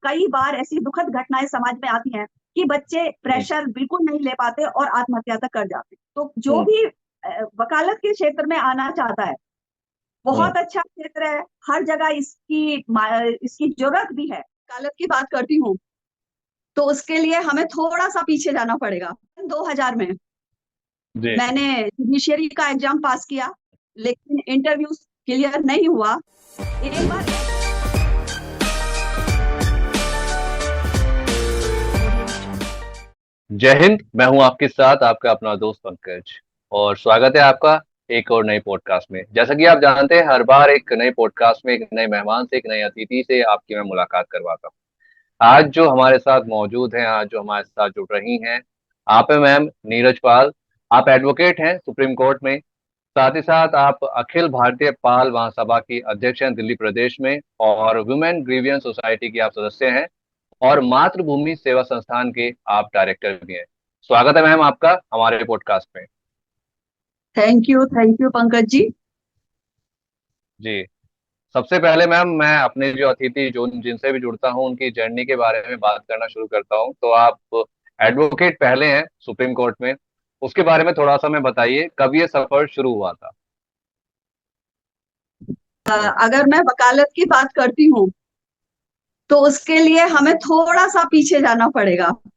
कई बार ऐसी दुखद घटनाएं समाज में आती हैं कि बच्चे हम्म। प्रेशर बिल्कुल नहीं ले पाते और आत्महत्या तक कर जाते हैं। तो जो हम्म। भी वकालत के क्षेत्र में आना चाहता है, हम्म। बहुत अच्छा क्षेत्र है। हर जगह इसकी जरूरत भी है। वकालत की बात करती हूँ तो उसके लिए हमें थोड़ा सा पीछे जाना पड़ेगा। 2000 में जी। मैंने जुडिशियरी का एग्जाम पास किया, लेकिन इंटरव्यू क्लियर नहीं हुआ। एक बार जय हिंद। मैं हूं आपके साथ आपका अपना दोस्त पंकज, और स्वागत है आपका एक और नई पॉडकास्ट में। जैसा कि आप जानते हैं, हर बार एक नई पॉडकास्ट में एक नए मेहमान से, एक नए अतिथि से आपकी मैं मुलाकात करवाता हूं। आज जो हमारे साथ मौजूद हैं, आज जो हमारे साथ जुड़ रही हैं, आप है मैम नीरज पाल। आप एडवोकेट हैं सुप्रीम कोर्ट में। साथ ही साथ आप अखिल भारतीय पाल महासभा की अध्यक्ष हैं दिल्ली प्रदेश में, और वुमेन ग्रीवियंस सोसाइटी की आप सदस्य हैं, और मातृभूमि सेवा संस्थान के आप डायरेक्टर भी हैं। स्वागत है मैम आपका हमारे पॉडकास्ट में। Thank you Pankaj ji. जी। सबसे पहले मैम, मैं अपने जो अतिथि जो जिनसे भी जुड़ता हूं उनकी जर्नी के बारे में बात करना शुरू करता हूं। तो आप एडवोकेट पहले हैं सुप्रीम कोर्ट में, उसके बारे में थोड़ा सा मैं बताइए, कब ये सफर शुरू हुआ था। अगर मैं वकालत की बात करती हूँ तो उसके लिए हमें थोड़ा सा पीछे जाना पड़ेगा, जी।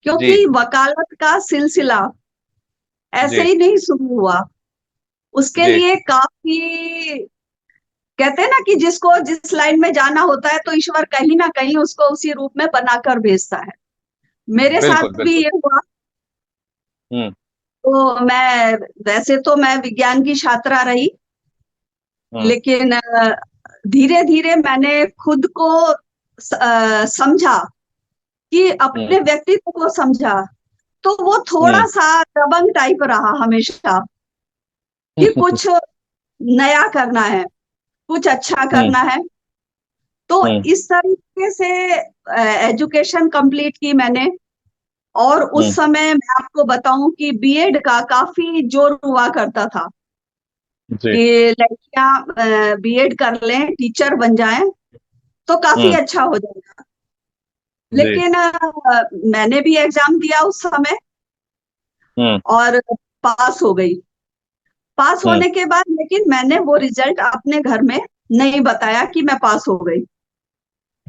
क्योंकि वकालत का सिलसिला ऐसे जी। ही नहीं शुरू हुआ। उसके जी। लिए काफी, कहते हैं ना कि जिसको जिस लाइन में जाना होता है तो ईश्वर कहीं ना कहीं उसको उसी रूप में बनाकर भेजता है। मेरे बिल्कुल साथ भी बिल्कुल। ये हुआ। हम्म। तो मैं, वैसे तो मैं विज्ञान की छात्रा रही, हम्म। लेकिन धीरे धीरे मैंने खुद को समझा, कि हम्म। अपने व्यक्तित्व को समझा। तो वो थोड़ा हम्म। सा दबंग टाइप रहा हमेशा, कि कुछ नया करना है, कुछ अच्छा हम्म। करना है। तो हम्म। इस तरीके से एजुकेशन कंप्लीट की मैंने। और उस हम्म। समय मैं आपको बताऊं कि बीएड का काफी जोर हुआ करता था, जी। कि लड़कियां बीएड कर लें, टीचर बन जाएं तो काफी हम्म। अच्छा हो जाएगा। जी। लेकिन मैंने भी एग्जाम दिया उस समय हम्म। और पास हो गई। पास हम्म। होने के बाद लेकिन मैंने वो रिजल्ट अपने घर में नहीं बताया कि मैं पास हो गई।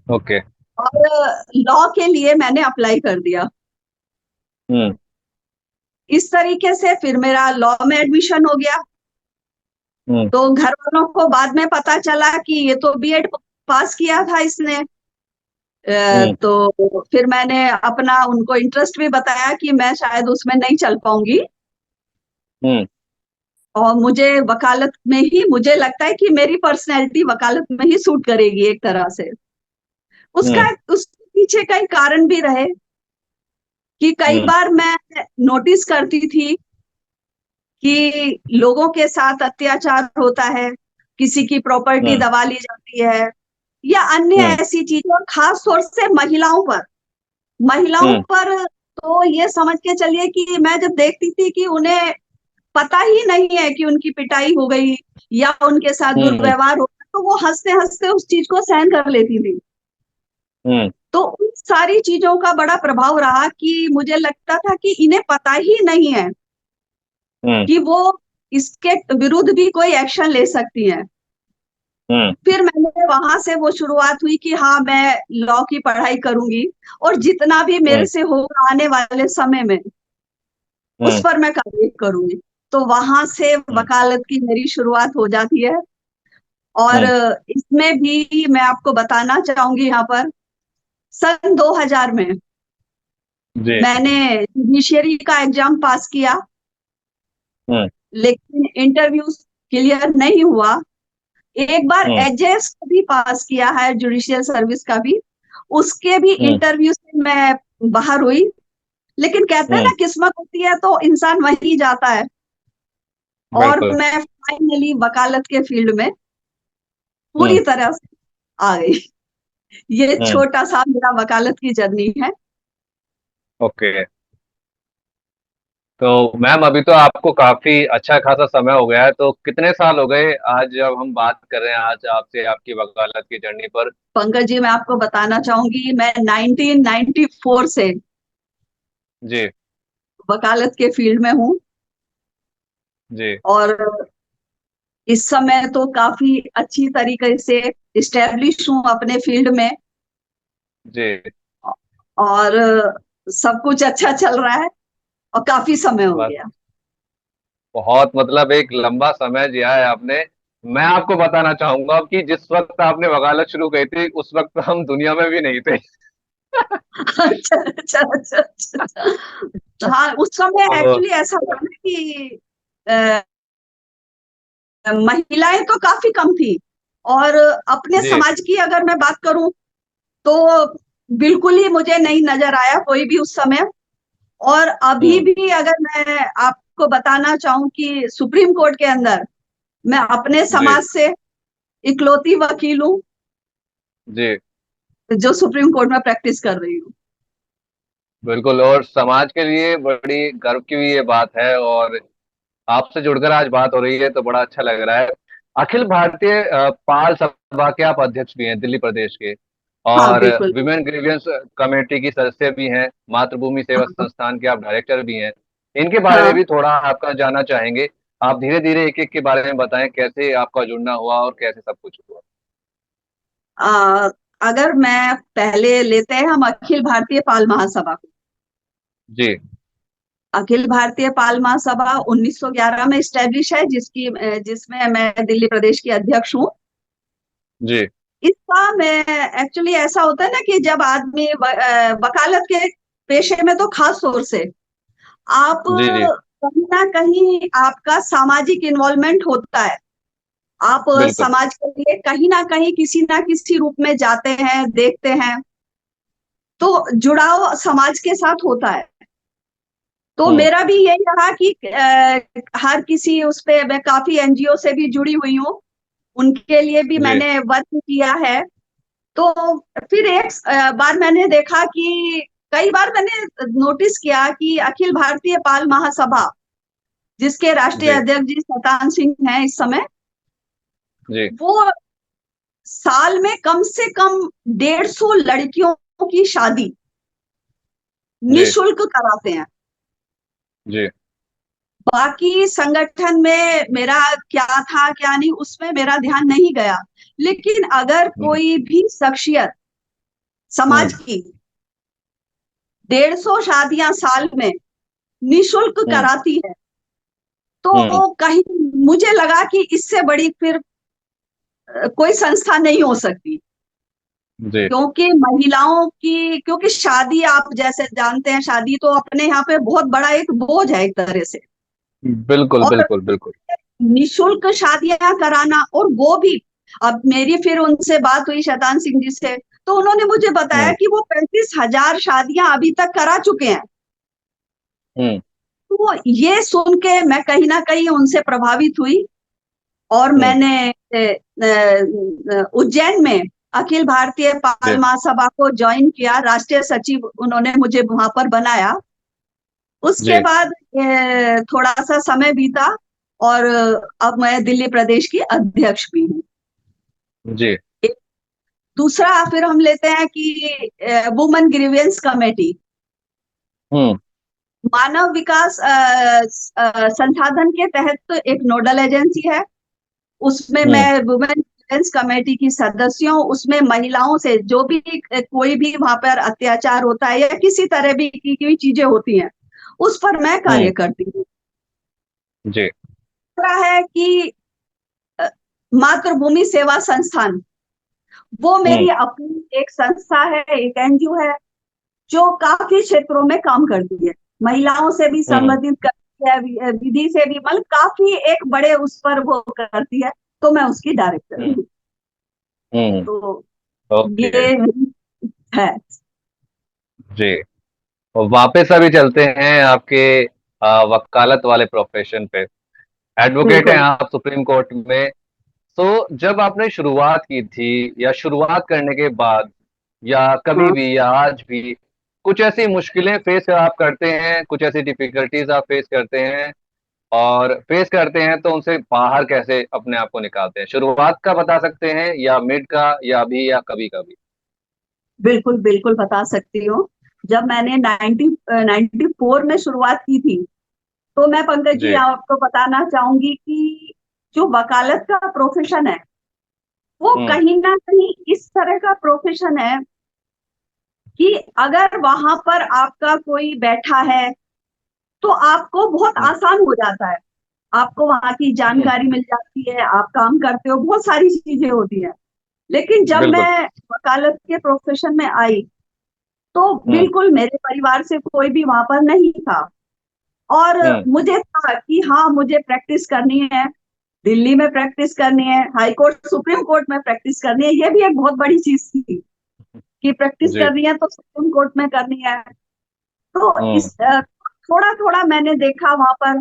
ओके। और लॉ के लिए मैंने अप्लाई कर दिया। हम्म। इस तरीके से फिर मेरा लॉ में एडमिशन हो गया। हम्म। तो घर वालों को बाद में पता चला कि ये तो बीएड पास किया था इसने। हम्म। तो फिर मैंने अपना उनको इंटरेस्ट भी बताया कि मैं शायद उसमें नहीं चल पाऊंगी, हम्म। और मुझे वकालत में ही, मुझे लगता है कि मेरी पर्सनैलिटी वकालत में ही सूट करेगी एक तरह से। हम्म। उसके पीछे कई कारण भी रहे, कि कई हम्म। बार मैं नोटिस करती थी कि लोगों के साथ अत्याचार होता है, किसी की प्रॉपर्टी हम्म। दबा ली जाती है, या अन्य हम्म। ऐसी चीजें, और खास तौर से महिलाओं हम्म। पर। तो ये समझ के चलिए कि मैं जब देखती थी कि उन्हें पता ही नहीं है कि उनकी पिटाई हो गई या उनके साथ हम्म। दुर्व्यवहार हो गया, तो वो हंसते हंसते उस चीज को सहन कर लेती थी। हम्म। तो उन सारी चीजों का बड़ा प्रभाव रहा, कि मुझे लगता था कि इन्हें पता ही नहीं है हम्म। कि वो इसके विरुद्ध भी कोई एक्शन ले सकती हैं। हम्म। फिर मैंने वहां से वो शुरुआत हुई कि हाँ, मैं लॉ की पढ़ाई करूंगी, और जितना भी मेरे हम्म। से होगा आने वाले समय में उस हम्म। पर मैं कार्य करूंगी। तो वहां से हम्म। वकालत की मेरी शुरुआत हो जाती है। और हम्म। इसमें भी मैं आपको बताना चाहूंगी यहाँ पर, सन 2000 में जी। मैंने जुडिशियरी का एग्जाम पास किया, हम्म। लेकिन इंटरव्यू क्लियर नहीं हुआ। एक बार हम्म। एजेएस का भी पास किया है, जुडिशियल सर्विस का भी, उसके भी हम्म। इंटरव्यू से मैं बाहर हुई। लेकिन कहते हैं हम्म। ना, किस्मत होती है तो इंसान वहीं जाता है। और बिल्कुल। मैं फाइनली वकालत के फील्ड में पूरी हम्म। तरह से आ गई। ये हम्म। छोटा सा मेरा वकालत की जर्नी है। ओके। तो मैम अभी तो आपको काफी अच्छा खासा समय हो गया है, तो कितने साल हो गए आज जब हम बात कर रहे हैं आज आपसे आपकी वकालत की जर्नी पर? पंकज जी, मैं आपको बताना चाहूंगी, मैं 1994 से जी। वकालत के फील्ड में हूँ। जी। और इस समय तो काफी अच्छी तरीके से इस्टेब्लिश हूँ अपने फील्ड में। जी। और सब कुछ अच्छा चल रहा है, और काफी समय हो बस, गया। बहुत मतलब एक लंबा समय जिया है आपने। मैं आपको बताना चाहूंगा कि जिस वक्त आपने वकालत शुरू की थी उस वक्त हम दुनिया में भी नहीं थे। अच्छा अच्छा अच्छा अच्छा। तो हाँ, उस समय तो एक्चुअली ऐसा था ना कि अ, महिलाएं तो काफी कम थी। और अपने जी। समाज की अगर मैं बात करूं तो बिल्कुल ही मुझे नहीं नजर आया कोई भी उस समय। और अभी हम्म। भी अगर मैं आपको बताना चाहूं कि सुप्रीम कोर्ट के अंदर मैं अपने जी। समाज से इकलौती वकील हूँ जी। जो सुप्रीम कोर्ट में प्रैक्टिस कर रही हूँ। बिल्कुल, और समाज के लिए बड़ी गर्व की भी ये बात है, और आपसे जुड़कर आज बात हो रही है तो बड़ा अच्छा लग रहा है। अखिल भारतीय पाल सभा के आप अध्यक्ष भी हैं, दिल्ली प्रदेश के, हाँ, और बिल्कुल। विमेन ग्रीवियंस कमेटी की सदस्य भी हैं, मातृभूमि सेवा हाँ संस्थान के आप डायरेक्टर भी हैं। इनके बारे में हाँ। भी थोड़ा आपका जानना चाहेंगे। आप धीरे धीरे एक एक के बारे में बताएं, कैसे आपका जुड़ना हुआ और कैसे सब कुछ हुआ। आ, अगर मैं पहले लेते हैं हम अखिल भारतीय पाल महासभा को। जी। अखिल भारतीय पाल महासभा 1911 में स्टैब्लिश है, जिसमें मैं दिल्ली प्रदेश की अध्यक्ष हूँ। जी। इसका मैं एक्चुअली ऐसा होता है ना कि जब आदमी वकालत के पेशे में तो खास तौर से आप जी। जी। कहीं ना कहीं आपका सामाजिक इन्वॉल्वमेंट होता है। आप बिल्कुल। समाज के लिए कहीं ना किसी रूप में जाते हैं, देखते हैं। तो जुड़ाव समाज के साथ होता है। तो हम्म। मेरा भी यही रहा कि हर किसी उस पे मैं काफी एनजीओ से भी जुड़ी हुई हूँ, उनके लिए भी जी। मैंने वर्क किया है। तो फिर एक बार मैंने देखा कि कई बार मैंने नोटिस किया कि अखिल भारतीय पाल महासभा, जिसके राष्ट्रीय जी। अध्यक्ष जी शतान सिंह हैं इस समय, जी। वो साल में कम से कम 150 लड़कियों की शादी जी। निशुल्क कराते हैं। जी। बाकी संगठन में मेरा क्या था क्या नहीं, उसमें मेरा ध्यान नहीं गया। लेकिन अगर हम्म। कोई भी शख्सियत समाज हम्म। की 150 शादियां साल में निशुल्क हम्म। कराती है, हम्म। तो कहीं मुझे लगा कि इससे बड़ी फिर कोई संस्था नहीं हो सकती। जी। क्योंकि महिलाओं की, क्योंकि शादी आप जैसे जानते हैं, शादी तो अपने यहाँ पे बहुत बड़ा एक बोझ है एक तरह से। बिल्कुल और बिल्कुल बिल्कुल। निशुल्क शादियां कराना, और वो भी, अब मेरी फिर उनसे बात हुई शतान सिंह जी से, तो उन्होंने मुझे बताया हम्म। कि वो 35,000 शादियां अभी तक करा चुके हैं। हम्म। तो ये सुन के मैं कहीं ना कहीं उनसे प्रभावित हुई। और हम्म। मैंने उज्जैन में अखिल भारतीय पाल जी। महासभा को ज्वाइन किया, राष्ट्रीय सचिव उन्होंने मुझे वहां पर बनाया। उसके जी। बाद थोड़ा सा समय बीता, और अब मैं दिल्ली प्रदेश की अध्यक्ष भी हूँ। जी। एक दूसरा फिर हम लेते हैं कि वुमेन ग्रीवियंस कमेटी, हम्म। मानव विकास संसाधन के तहत तो एक नोडल एजेंसी है। उसमें मैं हम्म। वुमेन डिफेंस कमेटी की सदस्य हूँ। उसमें महिलाओं से जो भी कोई भी वहां पर अत्याचार होता है या किसी तरह भी की कोई चीजें होती हैं, उस पर मैं कार्य हम्म। करती हूँ। जी। दूसरा है कि अ, मातृभूमि सेवा संस्थान, वो हम्म। मेरी अपनी एक संस्था है, एक एनजीओ है, जो काफी क्षेत्रों में काम करती है, महिलाओं से भी हम्म। संबंधित करती है, विधि से भी, मतलब काफी एक बड़े उस पर वो करती है। तो मैं उसकी डायरेक्टर हम्म। हूँ। हम्म। तो ओके। ये है। जी। और वापस अभी चलते हैं आपके वकालत वाले प्रोफेशन पे। एडवोकेट हैं बिल्कुल। आप सुप्रीम कोर्ट में। तो जब आपने शुरुआत की थी या शुरुआत करने के बाद या कभी हाँ भी या आज भी कुछ ऐसी मुश्किलें फेस आप करते हैं, कुछ ऐसी डिफिकल्टीज आप फेस करते हैं, और फेस करते हैं तो उनसे बाहर कैसे अपने आप को निकालते हैं? शुरुआत का बता सकते हैं, या मिड का, या अभी, या कभी कभी? बिल्कुल बिल्कुल बता सकती हूँ। जब मैंने 94 में शुरुआत की थी, तो मैं पंकज जी जी। आपको बताना चाहूंगी कि जो वकालत का प्रोफेशन है, वो हम्म। कहीं ना कहीं इस तरह का प्रोफेशन है कि अगर वहां पर आपका कोई बैठा है तो आपको बहुत हम्म। आसान हो जाता है। आपको वहां की हम्म। जानकारी मिल जाती है, आप काम करते हो, बहुत सारी चीजें होती हैं। लेकिन जब बिल्कुल। मैं वकालत के प्रोफेशन में आई, तो हम्म। बिल्कुल मेरे परिवार से कोई भी वहां पर नहीं था। और हम्म। मुझे था कि हाँ, मुझे प्रैक्टिस करनी है, दिल्ली में प्रैक्टिस करनी है, हाई कोर्ट सुप्रीम कोर्ट में प्रैक्टिस करनी है। ये भी एक बहुत बड़ी चीज थी कि प्रैक्टिस जी। करनी है तो सुप्रीम कोर्ट में करनी है। तो हम्म। इस थोड़ा थोड़ा मैंने देखा वहां पर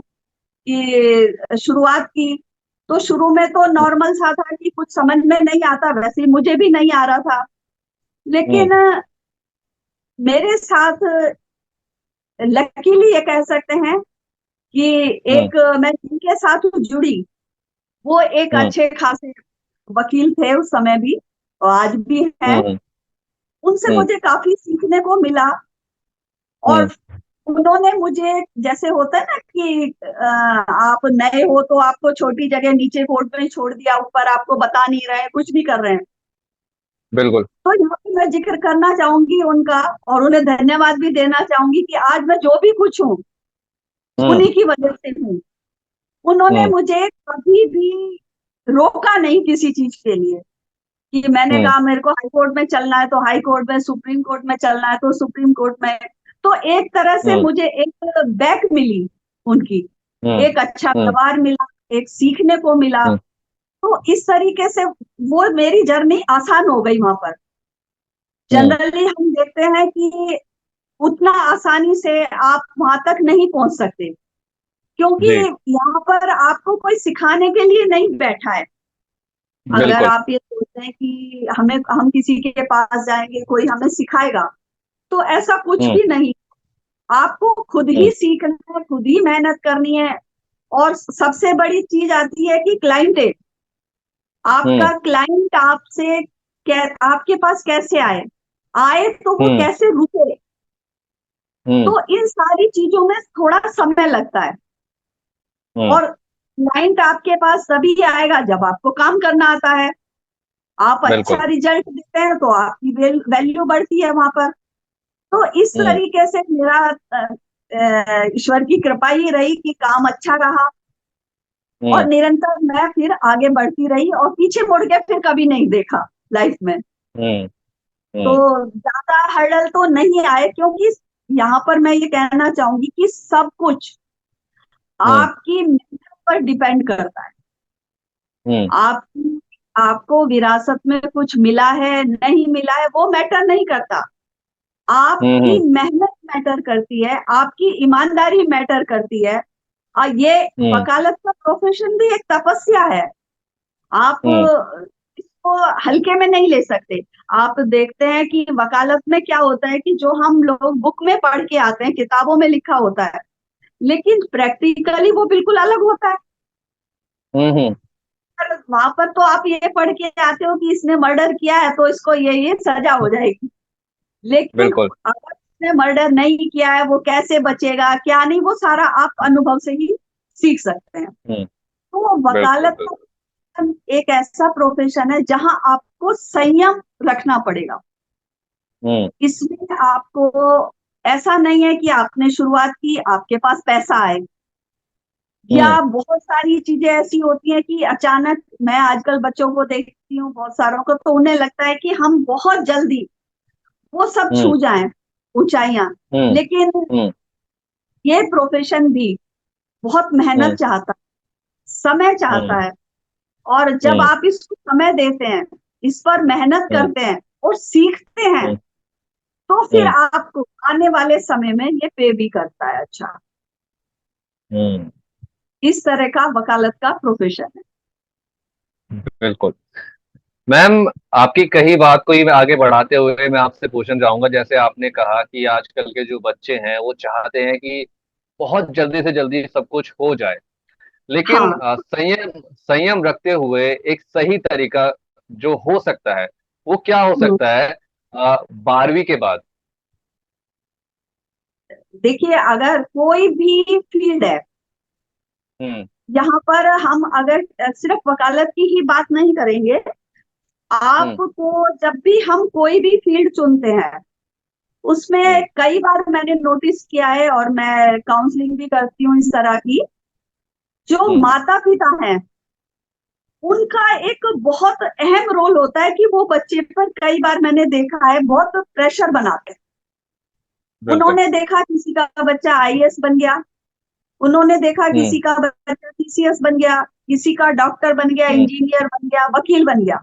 कि शुरुआत की। तो शुरू में तो हम्म। नॉर्मल सा था कि कुछ समझ में नहीं आता, वैसे ही मुझे भी नहीं आ रहा था। हम्म। लेकिन मेरे साथ लकीली ये कह सकते हैं कि हम्म। एक मैं जिनके साथ जुड़ी, वो एक हम्म। अच्छे खासे वकील थे उस समय भी, और आज भी हैं। हम्म। उनसे हम्म। मुझे काफी सीखने को मिला। और हम्म। उन्होंने मुझे, जैसे होता है ना कि आप नए हो तो आपको छोटी जगह नीचे कोर्ट में छोड़ दिया, ऊपर आपको बता नहीं रहे, कुछ भी कर रहे हैं। बिल्कुल। तो यहाँ पे मैं जिक्र करना चाहूंगी उनका, और उन्हें धन्यवाद भी देना चाहूंगी कि आज मैं जो भी कुछ हूँ, हम्म। उन्हीं की वजह से हूँ। उन्होंने हम्म। मुझे कभी भी रोका नहीं किसी चीज के लिए, कि मैंने हम्म। कहा मेरे को हाई कोर्ट में चलना है तो हाई कोर्ट में, सुप्रीम कोर्ट में चलना है तो सुप्रीम कोर्ट में। तो एक तरह से हम्म। मुझे एक बैक मिली उनकी, हम्म। एक अच्छा हम्म। व्यवहार मिला, एक सीखने को मिला। हम्म। तो इस तरीके से वो मेरी जर्नी आसान हो गई वहां पर। हम्म। जनरली हम देखते हैं कि उतना आसानी से आप वहां तक नहीं पहुंच सकते, क्योंकि जी। यहाँ पर आपको कोई सिखाने के लिए नहीं बैठा है। अगर बिल्कुल। आप ये सोचते हैं कि हम किसी के पास जाएंगे, कोई हमें सिखाएगा, तो ऐसा कुछ हम्म। भी नहीं। आपको खुद ही हम्म। सीखना है, खुद ही मेहनत करनी है। और सबसे बड़ी चीज आती है कि क्लाइंट, हम्म। आपका क्लाइंट आपसे आपके पास कैसे आए, आए तो वो हम्म। कैसे रुके। हम्म। तो इन सारी चीजों में थोड़ा समय लगता है। हम्म। और क्लाइंट आपके पास तभी आएगा जब आपको काम करना आता है। आप बिल्कुल। अच्छा रिजल्ट देते हैं तो आपकी वैल्यू बढ़ती है वहां पर। तो इस हम्म। तरीके से मेरा ईश्वर की कृपा ही रही कि काम अच्छा रहा। और हम्म। निरंतर मैं फिर आगे बढ़ती रही, और पीछे मुड़ के फिर कभी नहीं देखा लाइफ में। हम्म। तो हम्म। ज्यादा हर्डल तो नहीं आए, क्योंकि यहाँ पर मैं ये कहना चाहूंगी कि सब कुछ हम्म। आपकी मेहनत पर डिपेंड करता है। हम्म। आपकी आपको विरासत में कुछ मिला है नहीं मिला है वो मैटर नहीं करता। आपकी हम्म। मेहनत मैटर करती है, आपकी ईमानदारी मैटर करती है। और ये हम्म। वकालत का प्रोफेशन भी एक तपस्या है। आप हम्म। इसको हल्के में नहीं ले सकते। आप देखते हैं कि वकालत में क्या होता है कि जो हम लोग बुक में पढ़ के आते हैं, किताबों में लिखा होता है, लेकिन प्रैक्टिकली वो बिल्कुल अलग होता है। हम्म। वहां पर तो आप ये पढ़ के आते हो कि इसने मर्डर किया है तो इसको ये सजा हो जाएगी। लेकिन बिल्कुल। अगर इसने मर्डर नहीं किया है, वो कैसे बचेगा क्या नहीं, वो सारा आप अनुभव से ही सीख सकते हैं। हम्म। तो बिल्कुल। वकालत बिल्कुल। का एक ऐसा प्रोफेशन है जहां आपको संयम रखना पड़ेगा। हम्म। इसमें आपको, ऐसा नहीं है कि आपने शुरुआत की आपके पास पैसा आए, या हम्म। बहुत सारी चीजें ऐसी होती हैं कि अचानक, मैं आजकल बच्चों को देखती हूँ बहुत सारों को, तो उन्हें लगता है कि हम बहुत जल्दी वो सब हम्म। छू जाएं, ऊंचाइयां। हम्म। लेकिन हम्म। ये प्रोफेशन भी बहुत मेहनत हम्म। चाहता है, समय हम्म। चाहता है। और जब हम्म। आप इसको समय देते हैं, इस पर मेहनत हम्म। करते हैं और सीखते हैं, हम्म। तो फिर हम्म। आपको आने वाले समय में ये पे भी करता है अच्छा। हम्म। इस तरह का वकालत का प्रोफेशन है। बिल्कुल। मैम, आपकी कही बात को ही मैं आगे बढ़ाते हुए मैं आपसे पूछना चाहूंगा, जैसे आपने कहा कि आजकल के जो बच्चे हैं वो चाहते हैं कि बहुत जल्दी से जल्दी सब कुछ हो जाए, लेकिन हाँ। संयम संयम रखते हुए एक सही तरीका जो हो सकता है वो क्या हो हम्म, सकता है 12वीं के बाद? देखिए, अगर कोई भी फील्ड है, हम्म। यहाँ पर हम अगर सिर्फ वकालत की ही बात नहीं करेंगे, हम्म। आपको जब भी हम कोई भी फील्ड चुनते हैं, उसमें हम्म। कई बार मैंने नोटिस किया है, और मैं काउंसलिंग भी करती हूँ इस तरह की, जो हम्म। माता पिता हैं, उनका एक बहुत अहम रोल होता है कि वो बच्चे पर, कई बार मैंने देखा है, बहुत प्रेशर बनाते हैं। बिल्कुल। उन्होंने देखा किसी का बच्चा आईएएस बन गया, उन्होंने देखा हम्म। किसी का बच्चा पीसीएस बन गया, किसी का डॉक्टर बन गया, हम्म। इंजीनियर बन गया, वकील बन गया,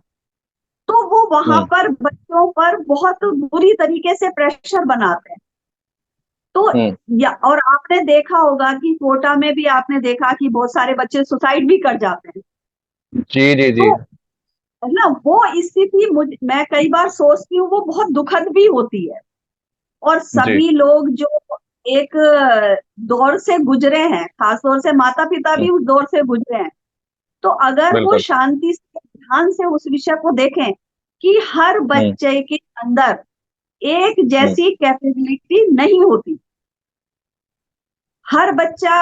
तो वो वहां हम्म। पर बच्चों पर बहुत बुरी तरीके से प्रेशर बनाते हैं। तो हम्म। और आपने देखा होगा कि कोटा में भी आपने देखा कि बहुत सारे बच्चे सुसाइड भी कर जाते हैं। जी जी जी। तो है ना, वो स्थिति मैं कई बार सोचती हूँ वो बहुत दुखद भी होती है। और जी। सभी लोग जो एक दौर से गुजरे हैं, खासतौर से माता पिता हम्म। भी उस दौर से गुजरे हैं, तो अगर वो बिल्कुल। शांति से, ध्यान से उस विषय को देखें कि हर हम्म। बच्चे के अंदर एक हम्म। जैसी कैपेबिलिटी नहीं होती। हर बच्चा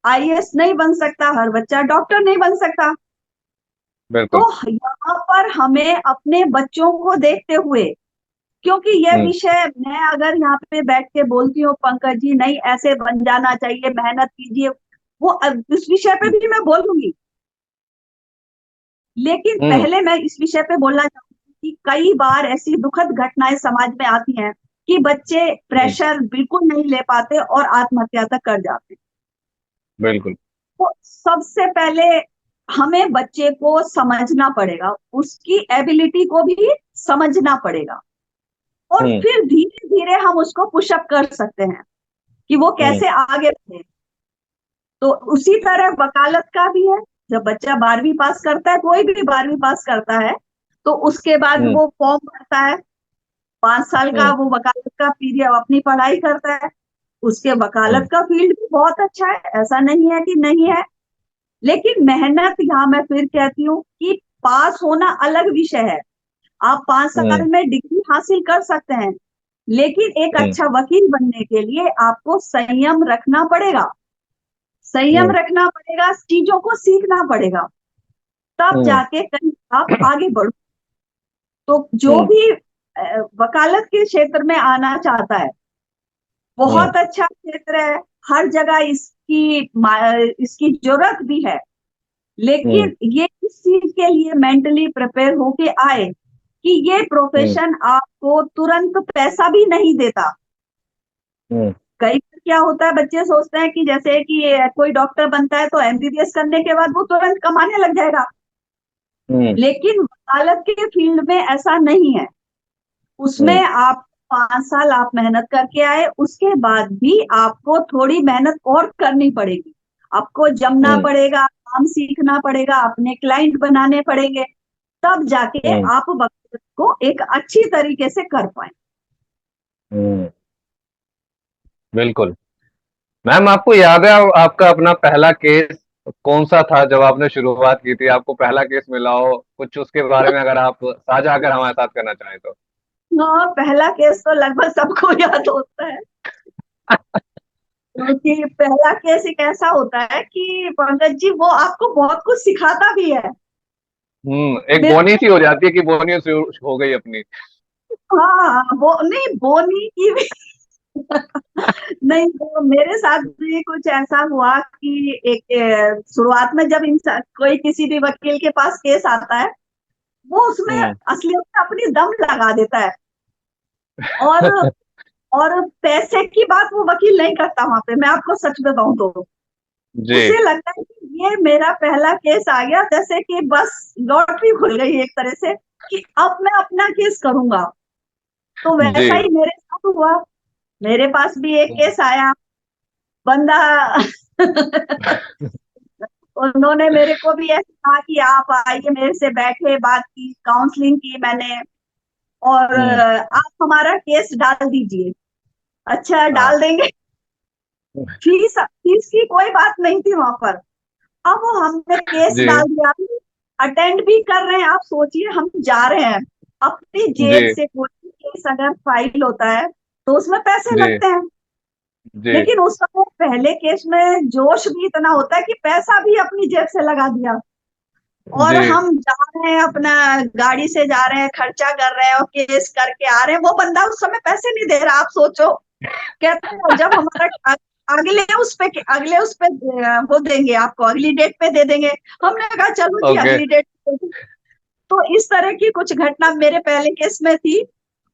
आईएएस नहीं बन सकता, हर बच्चा डॉक्टर नहीं बन सकता। तो बिल्कुल। यहाँ पर हमें अपने बच्चों को देखते हुए, क्योंकि यह हम्म। विषय मैं अगर यहाँ पे बैठ के बोलती हूँ, पंकज जी नहीं ऐसे बन जाना चाहिए, मेहनत कीजिए, वो इस विषय पे हम्म। भी मैं बोलूंगी, लेकिन हम्म। पहले मैं इस विषय पे बोलना चाहूंगी कि कई बार ऐसी दुखद घटनाएं समाज में आती हैं कि बच्चे हम्म। प्रेशर बिल्कुल नहीं ले पाते और आत्महत्या तक कर जाते हैं। बिल्कुल। तो सबसे पहले हमें बच्चे को समझना पड़ेगा, उसकी एबिलिटी को भी समझना पड़ेगा, और हम्म। फिर धीरे धीरे हम उसको पुशअप कर सकते हैं कि वो हम्म। कैसे आगे बढ़े। तो उसी तरह वकालत का भी है। जब बच्चा 12वीं पास करता है, कोई भी 12वीं पास करता है, तो उसके बाद हम्म। वो फॉर्म भरता है, 5 साल का हम्म। वो वकालत का पीरियड अपनी पढ़ाई करता है। उसके हम्म। वकालत का फील्ड भी बहुत अच्छा है, ऐसा नहीं है कि नहीं है, लेकिन मेहनत, यहाँ मैं फिर कहती हूँ कि पास होना अलग विषय है। आप 5 साल हम्म। में डिग्री हासिल कर सकते हैं, लेकिन एक हम्म। अच्छा वकील बनने के लिए आपको संयम रखना पड़ेगा, संयम हम्म। रखना पड़ेगा, चीजों को सीखना पड़ेगा, तब हम्म। जाके कहीं आप आगे बढ़ो। तो जो हम्म। भी वकालत के क्षेत्र में आना चाहता है, हम्म। बहुत अच्छा क्षेत्र है, हर जगह इसकी जरूरत भी है, हम्म। लेकिन ये इस चीज के लिए मेंटली प्रिपेयर होके आए कि ये हम्म। प्रोफेशन आपको तुरंत पैसा भी नहीं देता। हम्म। कई बार क्या होता है, बच्चे सोचते हैं कि जैसे कि कोई डॉक्टर बनता है तो एमबीबीएस करने के बाद वो तुरंत कमाने लग जाएगा, हम्म। लेकिन वकालत के फील्ड में ऐसा नहीं है। उसमें हम्म। आप 5 साल आप मेहनत करके आए, उसके बाद भी आपको थोड़ी मेहनत और करनी पड़ेगी, आपको जमना हम्म। पड़ेगा, काम सीखना पड़ेगा, अपने क्लाइंट बनाने पड़ेंगे, तब जाके हम्म। आप वकालत को एक अच्छी तरीके से कर पाए। हम्म। बिल्कुल। मैम, आपको याद है आपका अपना पहला केस कौन सा था जब आपने शुरुआत की थी? आपको पहला केस मिला हो कुछ, उसके बारे में अगर आप साझा अगर हमारे साथ करना चाहें तो। हाँ, पहला केस तो लगभग सबको याद होता है, क्योंकि पहला केस एक ऐसा होता है कि पंकज जी वो आपको बहुत कुछ सिखाता भी है। एक बोनी बिल्कुल। सी हो जाती है कि बोनी सी हो गई अपनी। हाँ, वो नहीं, बोनी की भी नहीं, वो मेरे साथ भी कुछ ऐसा हुआ कि एक शुरुआत में जब इंसान कोई किसी भी वकील के पास केस आता है, वो उसमें हम्म। असलियत में अपनी दम लगा देता है, और और पैसे की बात वो वकील नहीं करता वहां पे, मैं आपको सच बताऊं तो जी। उसे लगता है कि ये मेरा पहला केस आ गया, जैसे कि बस लॉटरी खुल गई एक तरह से, कि अब मैं अपना केस करूंगा। तो जी। वैसा ही मेरे साथ हुआ, मेरे पास भी एक केस आया, बंदा उन्होंने मेरे को भी ऐसा कहा कि आप आइए, मेरे से बैठे, बात की, काउंसलिंग की मैंने, और हम्म। आप हमारा केस डाल दीजिए। अच्छा, हाँ। डाल देंगे। फीस फीस की कोई बात नहीं थी वहां पर। अब वो हमने केस जी। डाल दिया, अटेंड भी कर रहे हैं। आप सोचिए, हम जा रहे हैं, अपनी जी। जेब से कोई भी केस अगर फाइल होता है तो उसमें पैसे जी। लगते हैं। जी। लेकिन उस समय पहले केस में जोश भी इतना होता है कि पैसा भी अपनी जेब से लगा दिया, और जी। हम जा रहे हैं, अपना गाड़ी से जा रहे हैं, खर्चा कर रहे हैं और केस करके आ रहे हैं। वो बंदा उस समय पैसे नहीं दे रहा, आप सोचो। कहते हैं जब हमारा अगले उस पे वो देंगे आपको, अगली डेट पे दे देंगे। हमने कहा चलो जी, ओके। अगली डेट पे दे देंगे। तो इस तरह की कुछ घटना मेरे पहले केस में थी।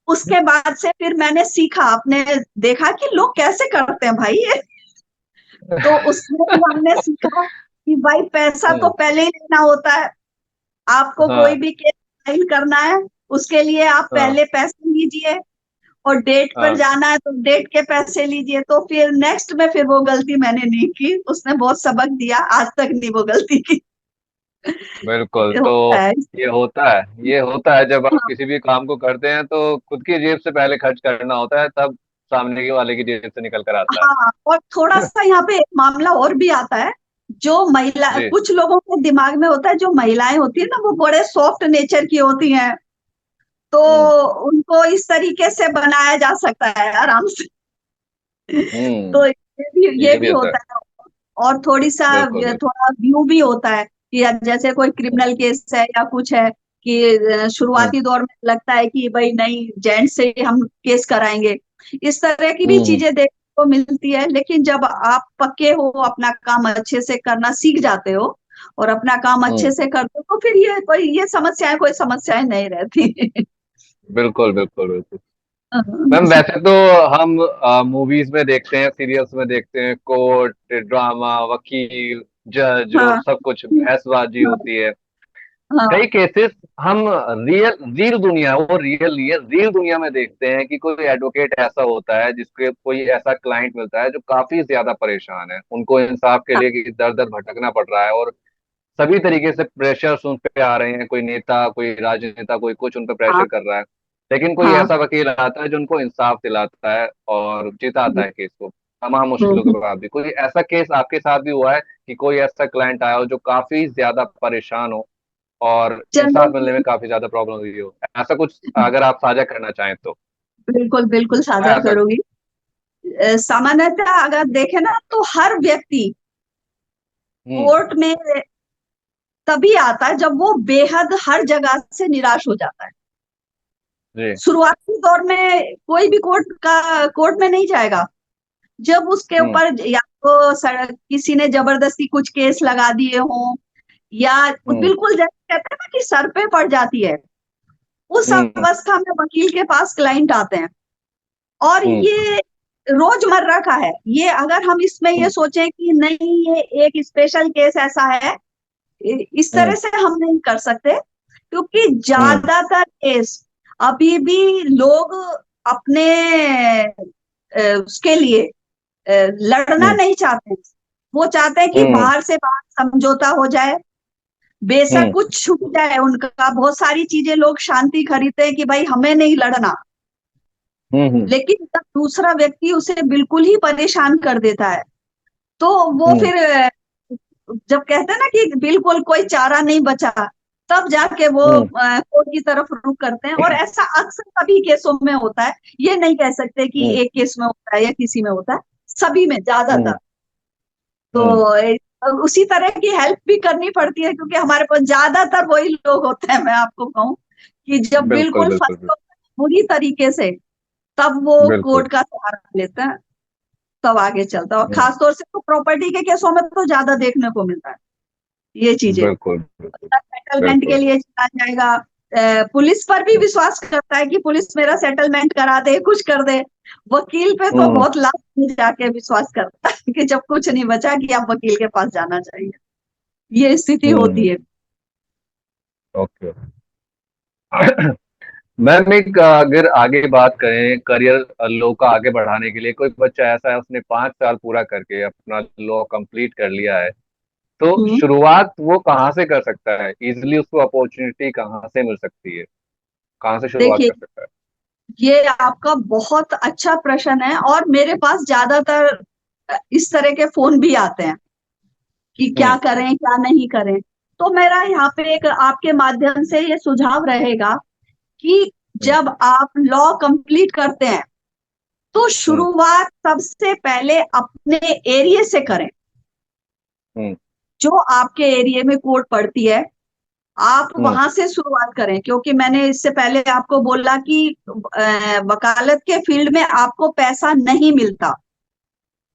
उसके बाद से फिर मैंने सीखा, अपने देखा कि लोग कैसे करते हैं भाई ये। तो उसमें भी हमने सीखा कि भाई पैसा तो हम्म। पहले ही लेना होता है। आपको कोई हाँ। भी केस फाइल करना है, उसके लिए आप हाँ। पहले पैसे लीजिए, और डेट पर हाँ। जाना है तो डेट के पैसे लीजिए। तो फिर नेक्स्ट में फिर वो गलती मैंने नहीं की, उसने बहुत सबक दिया, आज तक नहीं वो गलती की। बिल्कुल। ये तो होता है। ये होता है जब आप हाँ, किसी भी काम को करते हैं तो खुद की जेब से पहले खर्च करना होता है, तब सामने के वाले की जेब से निकल कर आता हाँ, और थोड़ा है। सा यहाँ पे एक मामला और भी आता है। जो महिला, जी। कुछ लोगों के दिमाग में होता है, जो महिलाएं होती है ना, वो बड़े सॉफ्ट नेचर की होती हैं, तो हम्म। उनको इस तरीके से बनाया जा सकता है आराम से। तो हम्म। ये ये भी भी होता है। होता है। और बिल्कुल बिल्कुल। थोड़ा व्यू भी होता है कि जैसे कोई हम्म। क्रिमिनल केस है या कुछ है, कि हम्म। शुरुआती दौर में लगता है कि भाई नहीं, जेंट से ही हम केस कराएंगे। इस तरह की भी हम्म। चीजें देखने को मिलती है। लेकिन जब आप पक्के हो, अपना काम अच्छे से करना सीख जाते हो और अपना काम अच्छे हम्म। से करते हो, तो फिर कोई समस्याएं नहीं रहती। बिल्कुल बिल्कुल बिल्कुल। हाँ, मैम वैसे तो हम मूवीज में देखते हैं, सीरियल्स में देखते हैं, कोर्ट ड्रामा, वकील, जज और हाँ, सब कुछ बहसबाजी होती है। हाँ, कई केसेस हम रियल रियल दुनिया, वो रियल नहीं है, रियल दुनिया में देखते हैं कि कोई एडवोकेट ऐसा होता है जिसके कोई ऐसा क्लाइंट मिलता है जो काफी ज्यादा परेशान है, उनको इंसाफ के लिए दर दर भटकना पड़ रहा है, और सभी तरीके से प्रेशर्स उन पे आ रहे हैं, कोई नेता, कोई राजनेता, कोई कुछ उन पे हाँ, प्रेशर कर रहा है। लेकिन कोई हाँ, ऐसा वकील आता है जो उनको इंसाफ दिलाता है और जिताता है केस को, तमाम मुश्किलों के हम्म। बाद भी। कोई ऐसा केस आपके साथ भी हुआ है कि कोई ऐसा क्लाइंट आया हो जो काफी ज्यादा परेशान हो और इंसाफ मिलने में जनरली, काफी ज्यादा प्रॉब्लम हुई हो, ऐसा कुछ अगर आप साझा करना चाहें तो? बिल्कुल बिल्कुल हाँ, साझा ऐसा। करूंगी। सामान्यतः अगर देखें ना, तो हर व्यक्ति हम्म। कोर्ट में तभी आता है जब वो बेहद हर जगह से निराश हो जाता है। जी। शुरुआती दौर में कोई भी कोर्ट में नहीं जाएगा जब उसके हम्म। ऊपर या तो किसी ने जबरदस्ती कुछ केस लगा दिए हों, या हम्म। बिल्कुल जैसे कहते हैं ना कि सर पे पड़ जाती है, उस हम्म। अवस्था में वकील के पास क्लाइंट आते हैं। और हम्म। ये रोजमर्रा का है। ये अगर हम इसमें ये हम्म। सोचें कि नहीं, ये एक स्पेशल केस ऐसा है, इस तरह हम्म। से हम नहीं कर सकते, क्योंकि हम्म। ज्यादातर केस अभी भी लोग अपने उसके लिए लड़ना हम्म। नहीं चाहते। वो चाहते हैं कि हम्म। बाहर से बाहर समझौता हो जाए, बेशक हम्म। कुछ छूट जाए उनका। बहुत सारी चीजें लोग शांति खरीदते हैं कि भाई हमें नहीं लड़ना। हम्म। लेकिन जब दूसरा व्यक्ति उसे बिल्कुल ही परेशान कर देता है, तो वो हम्म। फिर जब कहते हैं ना कि बिल्कुल कोई चारा नहीं बचा, तब जाके वो हम्म। कोर्ट की तरफ रुख करते हैं। और ऐसा अक्सर सभी केसों में होता है। ये नहीं कह सकते कि हम्म। एक केस में होता है या किसी में होता है, सभी में हम्म। ज्यादातर। तो हम्म। उसी तरह की हेल्प भी करनी पड़ती है, क्योंकि हमारे पास ज्यादातर वही लोग होते हैं। मैं आपको कहूँ कि जब बिल्कुल बिल्कुल बिल्कुल फंसे होते हैं बुरी तरीके से, तब वो बिल्कुल। कोर्ट का सहारा लेते हैं, तब आगे चलता है। और हम्म। खासतौर से तो प्रॉपर्टी के केसों में तो ज्यादा देखने को मिलता है ये चीजें। बिल्कुल बिल्कुल सेटलमेंट के बिल्कुल। लिए चला जाएगा, पुलिस पर भी विश्वास करता है कि पुलिस मेरा सेटलमेंट करा दे, कुछ कर दे। वकील पे तो हम्म। बहुत लास्ट में जाके विश्वास करता है कि जब कुछ नहीं बचा कि आप वकील के पास जाना चाहिए। ये स्थिति होती हम्म। है। ओके। मैम एक अगर आगे बात करें करियर लॉ का आगे बढ़ाने के लिए, कोई बच्चा ऐसा है उसने 5 साल पूरा करके अपना लॉ कंप्लीट कर लिया है, तो हम्म। शुरुआत वो कहाँ से कर सकता है, इजिली उसको अपॉर्चुनिटी कहाँ से मिल सकती है, कहाँ से शुरुआत देखिए, कर सकता है? ये आपका बहुत अच्छा प्रश्न है, और मेरे पास ज्यादातर इस तरह के फोन भी आते हैं कि क्या हम्म। करें क्या नहीं करें। तो मेरा यहाँ पे एक आपके माध्यम से ये सुझाव रहेगा कि हम्म। जब आप लॉ कंप्लीट करते हैं तो हम्म। शुरुआत सबसे पहले अपने एरिया से करें। हम्म। जो आपके एरिया में कोर्ट पड़ती है, आप हम्म। वहां से शुरुआत करें, क्योंकि मैंने इससे पहले आपको बोला कि वकालत के फील्ड में आपको पैसा नहीं मिलता।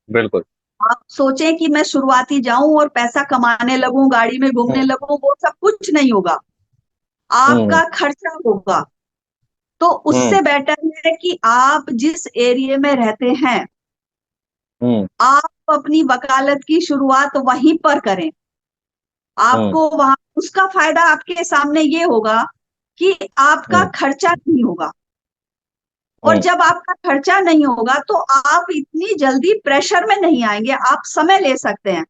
बिल्कुल। आप सोचें कि मैं शुरुआती जाऊं और पैसा कमाने लगूं, गाड़ी में घूमने हम्म। लगूं, वो सब कुछ नहीं होगा। हम्म। आपका खर्चा होगा। तो हम्म। उससे बेटर है कि आप जिस एरिया में रहते हैं, हम्म। आप अपनी वकालत की शुरुआत वहीं पर करें। हम्म। आपको वहां उसका फायदा आपके सामने ये होगा कि आपका हम्म। खर्चा नहीं होगा। और हम्म। जब आपका खर्चा नहीं होगा तो आप इतनी जल्दी प्रेशर में नहीं आएंगे, आप समय ले सकते हैं,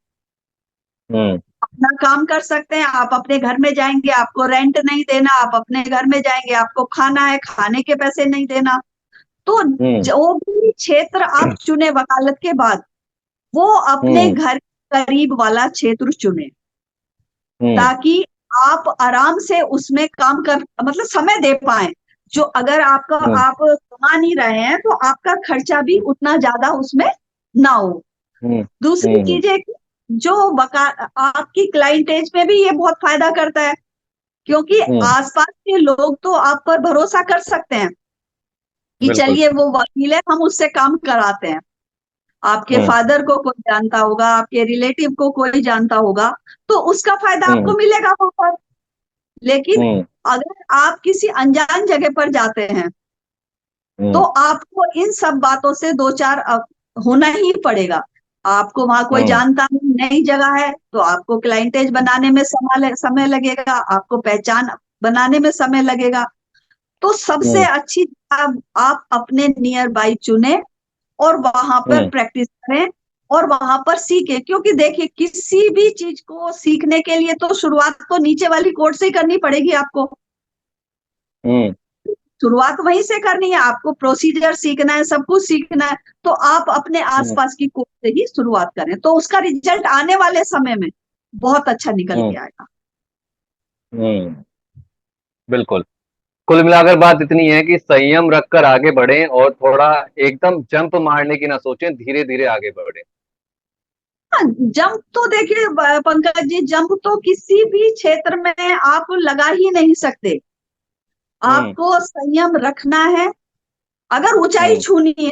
हम्म। अपना काम कर सकते हैं। आप अपने घर में जाएंगे, आपको रेंट नहीं देना, आप अपने घर में जाएंगे, आपको खाना है, खाने के पैसे नहीं देना। तो हम्म। जो भी क्षेत्र आप चुने वकालत के बाद, वो अपने हम्म। घर के करीब वाला क्षेत्र चुने, हम्म। ताकि आप आराम से उसमें काम कर मतलब समय दे पाए। जो अगर आपका हम्म। आप कमा नहीं रहे हैं तो आपका खर्चा भी उतना ज्यादा उसमें ना हो। हम्म। दूसरी हम्म। चीज है कि जो वका आपकी क्लाइंटेज में भी ये बहुत फायदा करता है, क्योंकि हम्म। आसपास के लोग तो आप पर भरोसा कर सकते हैं कि बिल्कुल। चलिए वो वकील है, हम उससे काम कराते हैं। आपके हम्म। फादर को कोई जानता होगा, आपके रिलेटिव को कोई जानता होगा, तो उसका फायदा हम्म। आपको मिलेगा वहां पर। लेकिन हम्म। अगर आप किसी अनजान जगह पर जाते हैं तो हम्म। आपको इन सब बातों से दो चार होना ही पड़ेगा। आपको वहां कोई हम्म। जानता नहीं, नई जगह है, तो आपको क्लाइंटेज बनाने में समय लगेगा, आपको पहचान बनाने में समय लगेगा। तो सबसे हम्म। अच्छी आप अपने नियर बाई चुने और वहां पर हम्म। प्रैक्टिस करें और वहां पर सीखें। क्योंकि देखिए, किसी भी चीज को सीखने के लिए तो शुरुआत तो नीचे वाली कोर्ट से ही करनी पड़ेगी आपको। हम्म। शुरुआत वहीं से करनी है, आपको प्रोसीजर सीखना है, सब कुछ सीखना है। तो आप अपने हम्म। आसपास की कोर्ट से ही शुरुआत करें, तो उसका रिजल्ट आने वाले समय में बहुत अच्छा निकल हम्म। के आएगा। हम्म। बिल्कुल। कुल मिलाकर बात इतनी है कि संयम रखकर आगे बढ़ें और थोड़ा एकदम जंप मारने की ना सोचें, धीरे धीरे आगे बढ़ें। हाँ, जंप तो देखिए पंकज जी, जंप तो किसी भी क्षेत्र में आप लगा ही नहीं सकते। हम्म। आपको संयम रखना है। अगर ऊंचाई हम्म। छूनी है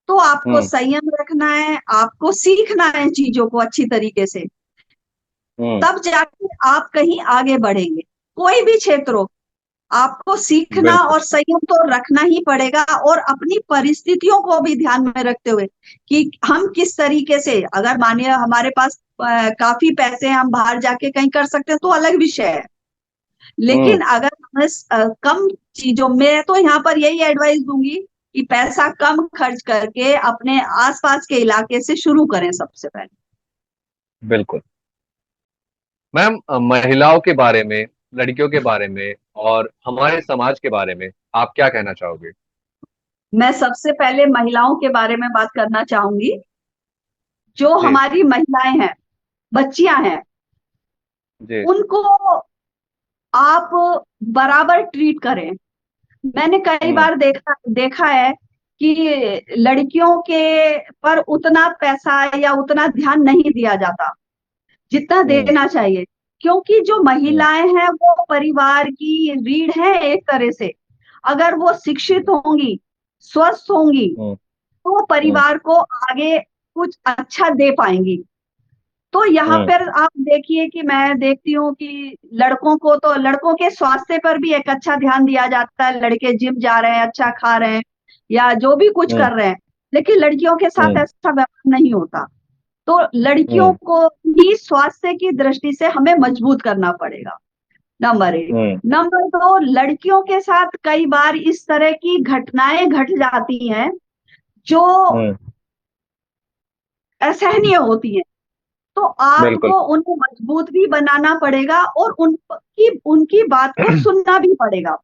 तो आपको हम्म। संयम रखना है, आपको सीखना है चीजों को अच्छी तरीके से। हम्म। तब जाके आप कहीं आगे बढ़ेंगे। कोई भी क्षेत्र हो, आपको सीखना बिल्कुल। और संयम तो रखना ही पड़ेगा, और अपनी परिस्थितियों को भी ध्यान में रखते हुए कि हम किस तरीके से, अगर मानिए हमारे पास काफी पैसे हैं, हम बाहर जाके कहीं कर सकते हैं तो अलग विषय है। हम्म। लेकिन अगर हमें कम चीजों में, तो यहाँ पर यही एडवाइस दूंगी कि पैसा कम खर्च करके अपने आसपास के इलाके से शुरू करें सबसे पहले। बिल्कुल। मैम, महिलाओं के बारे में, लड़कियों के बारे में और हमारे समाज के बारे में आप क्या कहना चाहोगे? मैं सबसे पहले महिलाओं के बारे में बात करना चाहूंगी। जो जी। हमारी महिलाएं हैं, बच्चियां हैं, जी। उनको आप बराबर ट्रीट करें। मैंने कई हम्म। बार देखा देखा है कि लड़कियों के पर उतना पैसा या उतना ध्यान नहीं दिया जाता जितना हम्म। देना चाहिए। क्योंकि जो हम्म। महिलाएं हैं वो परिवार की रीढ़ है एक तरह से। अगर वो शिक्षित होंगी, स्वस्थ होंगी, हम्म। तो हम्म। परिवार को आगे कुछ अच्छा दे पाएंगी। तो यहाँ हम्म। पर आप देखिए कि मैं देखती हूँ कि लड़कों को तो लड़कों के स्वास्थ्य पर भी एक अच्छा ध्यान दिया जाता है, लड़के जिम जा रहे हैं, अच्छा खा रहे हैं या जो भी कुछ हम्म। कर रहे हैं। लेकिन लड़कियों के साथ हम्म। ऐसा व्यवहार नहीं होता। तो लड़कियों हम्म। को भी स्वास्थ्य की दृष्टि से हमें मजबूत करना पड़ेगा, नंबर एक। हम्म। नंबर दो, लड़कियों के साथ कई बार इस तरह की घटनाएं घट जाती हैं जो हम्म। असहनीय होती हैं। तो बिल्कुल। आपको उन्हें मजबूत भी बनाना पड़ेगा और उनकी उनकी बात को सुनना भी पड़ेगा।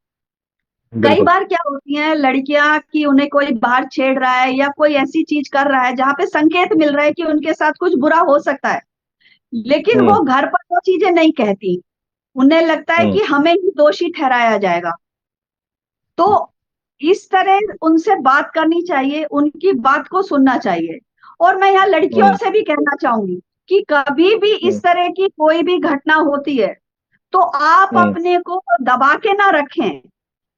कई बिल्कुल। बार क्या होती हैं लड़कियां कि उन्हें कोई बाहर छेड़ रहा है या कोई ऐसी चीज कर रहा है जहां पे संकेत मिल रहा है कि उनके साथ कुछ बुरा हो सकता है, लेकिन हम्म। वो घर पर वो चीजें नहीं कहती। उन्हें लगता है हम्म। कि हमें ही दोषी ठहराया जाएगा। तो इस तरह उनसे बात करनी चाहिए, उनकी बात को सुनना चाहिए। और मैं यहाँ लड़कियों हम्म। से भी कहना चाहूंगी कि कभी भी इस हम्म। तरह की कोई भी घटना होती है तो आप हम्म। अपने को दबा के ना रखें,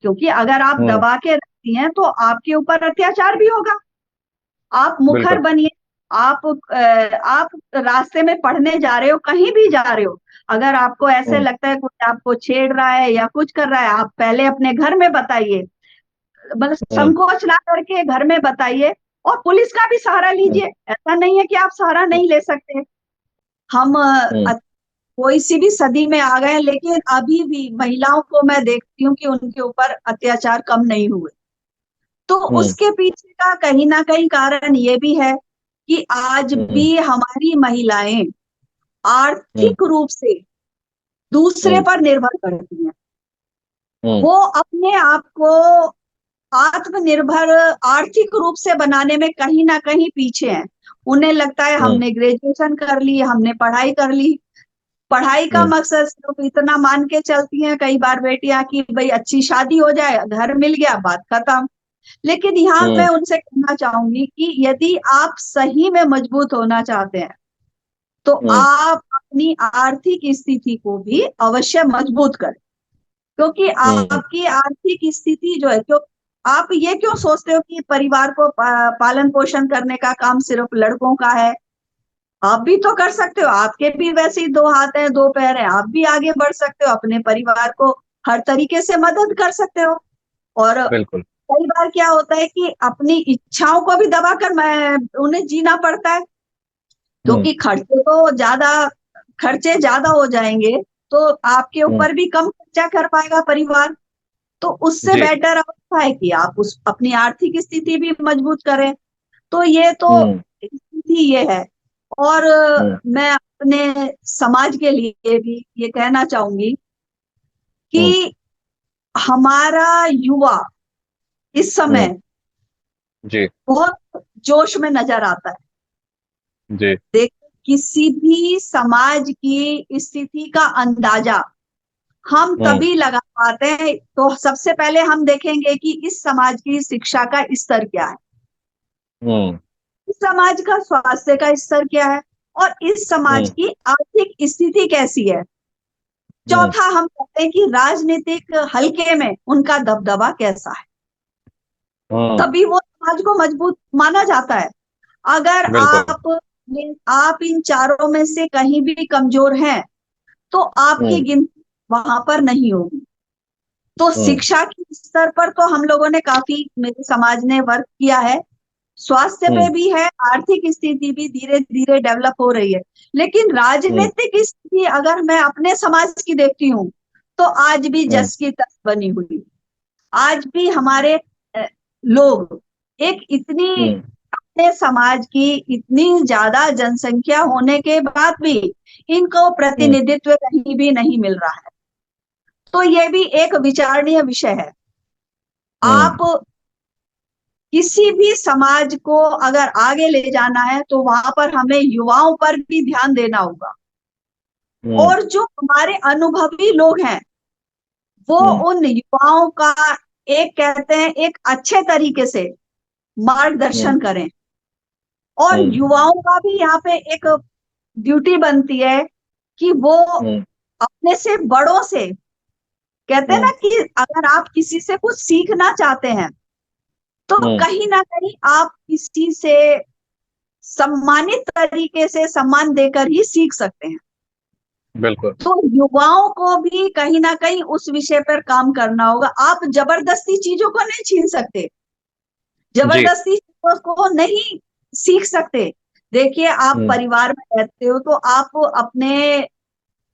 क्योंकि अगर आप हम्म। दबा के रखती हैं तो आपके ऊपर अत्याचार भी होगा। आप मुखर बिल्कुल। बनिए। आप रास्ते में पढ़ने जा रहे हो, कहीं भी जा रहे हो, अगर आपको ऐसे हम्म। लगता है कोई आपको छेड़ रहा है या कुछ कर रहा है, आप पहले अपने घर में बताइए। मतलब हम्म। संकोच ना करके घर में बताइए और पुलिस का भी सहारा हम्म। लीजिए। ऐसा नहीं है कि आप सहारा नहीं ले सकते। हम हम्म। कोई सी भी सदी में आ गए, लेकिन अभी भी महिलाओं को मैं देखती हूँ कि उनके ऊपर अत्याचार कम नहीं हुए। तो हम्म। उसके पीछे का कहीं ना कहीं कारण ये भी है कि आज हम्म। भी हमारी महिलाएं हम्म। आर्थिक रूप से दूसरे हम्म। पर निर्भर करती हैं। हम्म। वो अपने आप को आत्मनिर्भर आर्थिक रूप से बनाने में कहीं ना कहीं पीछे हैं। उन्हें लगता है हम्म। हमने ग्रेजुएशन कर ली, हमने पढ़ाई कर ली, पढ़ाई का हम्म। मकसद सिर्फ इतना मान के चलती हैं कई बार बेटियां कि भाई अच्छी शादी हो जाए, घर मिल गया, बात खत्म। लेकिन यहाँ हम्म। मैं उनसे कहना चाहूंगी कि यदि आप सही में मजबूत होना चाहते हैं तो हम्म। आप अपनी आर्थिक स्थिति को भी अवश्य मजबूत करें। क्योंकि हम्म। आपकी आर्थिक स्थिति जो है, क्यों आप ये क्यों सोचते हो कि परिवार को पालन पोषण करने का काम सिर्फ लड़कों का है? आप भी तो कर सकते हो, आपके भी वैसे ही दो हाथ हैं दो पैर हैं, आप भी आगे बढ़ सकते हो, अपने परिवार को हर तरीके से मदद कर सकते हो। और बिल्कुल। कई बार क्या होता है कि अपनी इच्छाओं को भी दबाकर मैं उन्हें जीना पड़ता है, हम्म। क्योंकि खर्चे ज्यादा हो जाएंगे तो आपके हम्म। ऊपर भी कम खर्चा कर पाएगा परिवार। तो उससे जी। बेटर अवस्था है कि आप उस अपनी आर्थिक स्थिति भी मजबूत करें। तो ये तो हम्म। स्थिति ये है। और हम्म। मैं अपने समाज के लिए भी ये कहना चाहूंगी हम्म। कि हमारा युवा इस हम्म। समय जी। बहुत जोश में नजर आता है। जी। देख, किसी भी समाज की स्थिति का अंदाजा हम हम्म। तभी लगा पाते हैं तो सबसे पहले हम देखेंगे कि इस समाज की शिक्षा का स्तर क्या है, हम्म। इस समाज का स्वास्थ्य का स्तर क्या है, और इस समाज हम्म। की आर्थिक स्थिति कैसी है। हम्म। चौथा, हम कहते हैं कि राजनीतिक हलके में उनका दबदबा कैसा है। हम्म। तभी वो समाज को मजबूत माना जाता है। अगर बिल्कुल। आप इन चारों में से कहीं भी कमजोर हैं तो आपकी हम्म। गिनती वहां पर नहीं होगी। तो हम्म। शिक्षा के स्तर पर तो हम लोगों ने काफी, मेरे समाज ने वर्क किया है, स्वास्थ्य पे हम्म। भी है, आर्थिक स्थिति भी धीरे धीरे डेवलप हो रही है। लेकिन हम्म। राजनीतिक स्थिति अगर मैं अपने समाज की देखती हूँ तो आज भी हम्म। जस की तस बनी हुई। आज भी हमारे लोग एक इतनी, हम्म। अपने समाज की इतनी ज्यादा जनसंख्या होने के बाद भी इनको हम्म। प्रतिनिधित्व कहीं भी नहीं मिल रहा है। तो ये भी एक विचारणीय विषय है। हम्म। आप किसी भी समाज को अगर आगे ले जाना है तो वहां पर हमें युवाओं पर भी ध्यान देना होगा। हम्म। और जो हमारे अनुभवी लोग हैं वो हम्म। उन युवाओं का एक, कहते हैं, एक अच्छे तरीके से हम्म। मार्गदर्शन करें। और हम्म। युवाओं का भी यहाँ पे एक ड्यूटी बनती है कि वो हम्म। अपने से बड़ों से, कहते हैं हम्म। ना कि अगर आप किसी से कुछ सीखना चाहते हैं तो हम्म। कहीं ना कहीं आप किसी से सम्मानित तरीके से सम्मान देकर ही सीख सकते हैं। बिल्कुल। तो युवाओं को भी कहीं ना कहीं उस विषय पर काम करना होगा। आप जबरदस्ती चीजों को नहीं छीन सकते, जी। जबरदस्ती चीजों को नहीं सीख सकते। देखिए, आप हम्म। परिवार में रहते हो तो आप अपने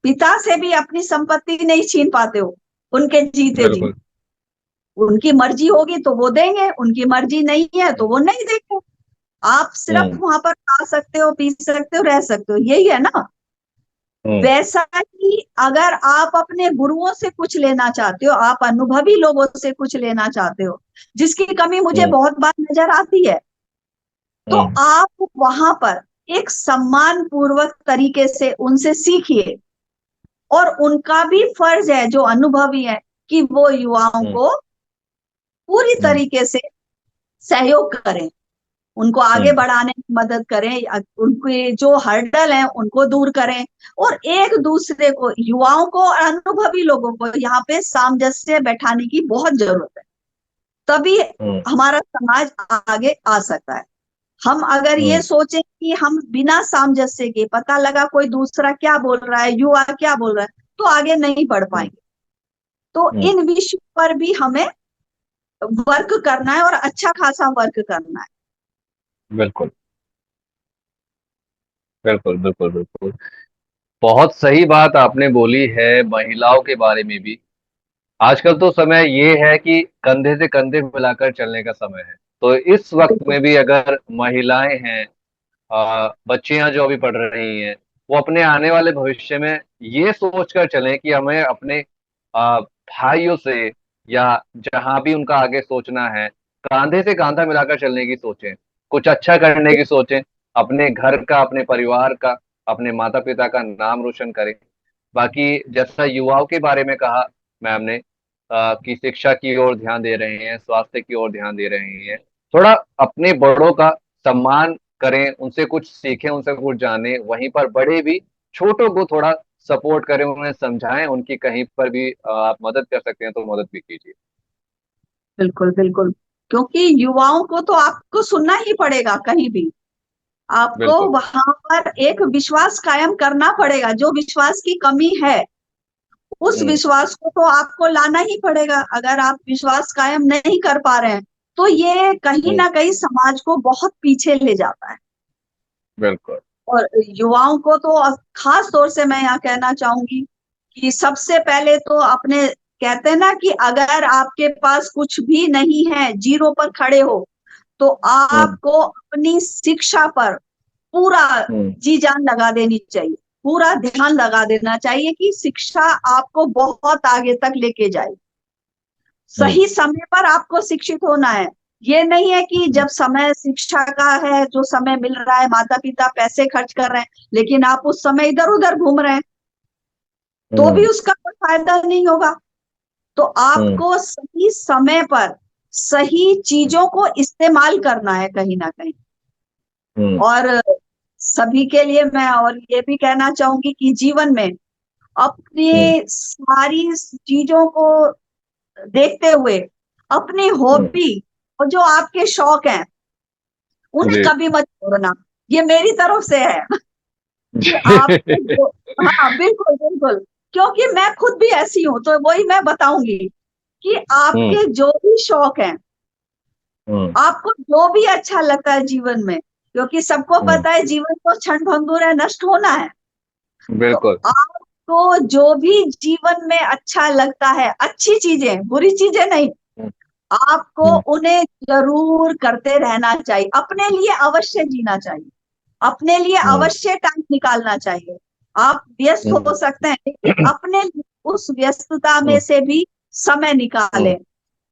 पिता से भी अपनी संपत्ति नहीं छीन पाते हो उनके जीते जी। बिल्कुल। उनकी मर्जी होगी तो वो देंगे, उनकी मर्जी नहीं है तो वो नहीं देंगे। आप सिर्फ हम्म। वहां पर खा सकते हो, पी सकते हो, रह सकते हो, यही है ना। हम्म। वैसा ही अगर आप अपने गुरुओं से कुछ लेना चाहते हो, आप अनुभवी लोगों से कुछ लेना चाहते हो, जिसकी कमी मुझे हम्म। बहुत बार नजर आती है, तो हम्म। आप वहां पर एक सम्मान पूर्वक तरीके से उनसे सीखिए। और उनका भी फर्ज है, जो अनुभवी है, कि वो युवाओं हम्म। को पूरी हम्म। तरीके से सहयोग करें, उनको आगे हम्म। बढ़ाने में मदद करें, उनके जो हर्डल हैं उनको दूर करें। और एक दूसरे को, युवाओं को और अनुभवी लोगों को यहाँ पे सामंजस्य बैठाने की बहुत जरूरत है। तभी हम्म। हमारा समाज आगे आ सकता है। हम अगर ये हम्म। सोचें कि हम बिना सामंजस्य के, पता लगा कोई दूसरा क्या बोल रहा है, युवा क्या बोल रहा है, तो आगे नहीं बढ़ हम्म। पाएंगे। तो हम्म। इन विषयों पर भी हमें वर्क करना है, और अच्छा खासा वर्क करना है। बिल्कुल बिल्कुल बिल्कुल बिल्कुल। बहुत सही बात आपने बोली है महिलाओं के बारे में भी। आजकल तो समय ये है कि कंधे से कंधे मिलाकर चलने का समय है। तो इस वक्त बिल्कुल में भी अगर महिलाएं हैं, बच्चियां जो अभी पढ़ रही हैं, वो अपने आने वाले भविष्य में ये सोचकर चलें कि हमें अपने भाइयों से या जहां भी उनका आगे सोचना है, कांधे से कांधा मिलाकर चलने की सोचें, कुछ अच्छा करने की सोचें, अपने घर का, अपने परिवार का, अपने माता पिता का नाम रोशन करें। बाकी जैसा युवाओं के बारे में कहा मैम ने, कि शिक्षा की ओर ध्यान दे रहे हैं, स्वास्थ्य की ओर ध्यान दे रहे हैं, थोड़ा अपने बड़ों का सम्मान करें, उनसे कुछ सीखें, उनसे कुछ जानें। वहीं पर बड़े भी छोटों को थोड़ा सपोर्ट करें, उन्हें समझाएं, उनकी कहीं पर भी आप मदद कर सकते हैं तो मदद भी कीजिए। बिल्कुल बिल्कुल। क्योंकि युवाओं को तो आपको सुनना ही पड़ेगा, कहीं भी आपको बिल्कुल। वहां पर एक विश्वास कायम करना पड़ेगा। जो विश्वास की कमी है, उस हम्म। विश्वास को तो आपको लाना ही पड़ेगा। अगर आप विश्वास कायम नहीं कर पा रहे हैं, तो ये कहीं हम्म। ना कहीं समाज को बहुत पीछे ले जाता है। बिल्कुल। और युवाओं को तो खास तौर से मैं यहाँ कहना चाहूंगी कि सबसे पहले तो अपने, कहते हैं ना कि अगर आपके पास कुछ भी नहीं है, जीरो पर खड़े हो, तो हम्म। आपको अपनी शिक्षा पर पूरा हम्म। जी जान लगा देनी चाहिए, पूरा ध्यान लगा देना चाहिए कि शिक्षा आपको बहुत आगे तक लेके जाए। हम्म। सही समय पर आपको शिक्षित होना है। ये नहीं है कि हम्म। जब समय शिक्षा का है, जो समय मिल रहा है, माता पिता पैसे खर्च कर रहे हैं, लेकिन आप उस समय इधर उधर घूम रहे हैं, तो भी हम्म। उसका कोई फायदा नहीं होगा। तो हम्म। आपको सही समय पर सही चीजों को इस्तेमाल करना है, कहीं ना कहीं। हम्म। और सभी के लिए मैं और ये भी कहना चाहूंगी कि जीवन में हम्म। अपनी सारी चीजों को देखते हुए, अपनी हम्म। हॉबी और जो आपके शौक हैं, उन्हें जी। कभी मत छोड़ना। ये मेरी तरफ से है कि आपको जो, हाँ बिल्कुल बिल्कुल, क्योंकि मैं खुद भी ऐसी हूं, तो वही मैं बताऊंगी कि हम्म। आपके जो भी शौक हैं, हम्म। आपको जो भी अच्छा लगता है जीवन में, क्योंकि सबको हम्म। पता है जीवन तो क्षण भंगुर है, नष्ट होना है। तो बिल्कुल। आपको जो भी जीवन में अच्छा लगता है, अच्छी चीजें, बुरी चीजें नहीं, हम्म। आपको हम्म। उन्हें जरूर करते रहना चाहिए। अपने लिए अवश्य जीना चाहिए, अपने लिए हम्म। अवश्य टाइम निकालना चाहिए। आप व्यस्त हम्म। हो सकते हैं, लेकिन अपने लिए उस व्यस्तता में हम्म। से भी समय हम्म। निकालें।